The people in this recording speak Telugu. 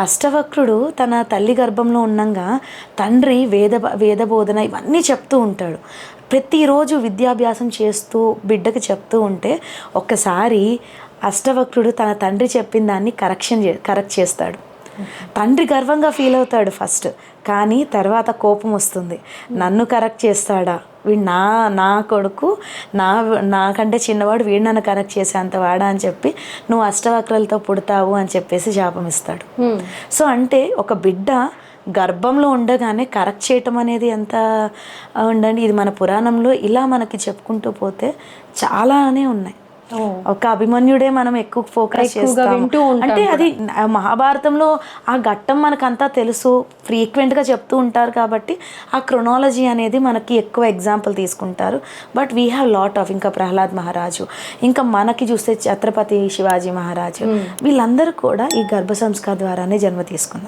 అష్టవక్రుడు తన తల్లి గర్భంలో ఉండంగా తండ్రి వేద బోధన ఇవన్నీ చెప్తూ ఉంటాడు. ప్రతిరోజు విద్యాభ్యాసం చేస్తూ బిడ్డకి చెప్తూ ఉంటే ఒక్కసారి అష్టవక్రుడు తన తండ్రి చెప్పిన దాన్ని కరెక్ట్ చేస్తాడు. తండ్రి గర్వంగా ఫీల్ అవుతాడు ఫస్ట్, కానీ తర్వాత కోపం వస్తుంది. నన్ను కరెక్ట్ చేస్తాడా, వీడు నా కొడుకు, నాకంటే చిన్నవాడు, వీడు నన్ను కరెక్ట్ చేసేంత వాడా అని చెప్పి నువ్వు అష్టవక్రలతో పుడతావు అని చెప్పేసి శాపం ఇస్తాడు. సో అంటే ఒక బిడ్డ గర్భంలో ఉండగానే కరెక్ట్ చేయటం అనేది ఎంత ఉండండి. ఇది మన పురాణంలో ఇలా మనకి చెప్పుకుంటూ పోతే చాలానే ఉన్నాయి. ఒక అభిమన్యుడే మనం ఎక్కువ ఫోకస్ చేస్తాం. అంటే అది మహాభారతంలో ఆ ఘట్టం మనకంతా తెలుసు, ఫ్రీక్వెంట్గా చెప్తూ ఉంటారు కాబట్టి ఆ క్రొనాలజీ అనేది మనకి ఎక్కువ ఎగ్జాంపుల్ తీసుకుంటారు. But we have lot of, ఇంకా ప్రహ్లాద్ మహారాజు, ఇంకా మనకి చూస్తే ఛత్రపతి శివాజీ మహారాజు, వీళ్ళందరూ కూడా ఈ గర్భ సంస్కార్ ద్వారానే జన్మ తీసుకున్నారు.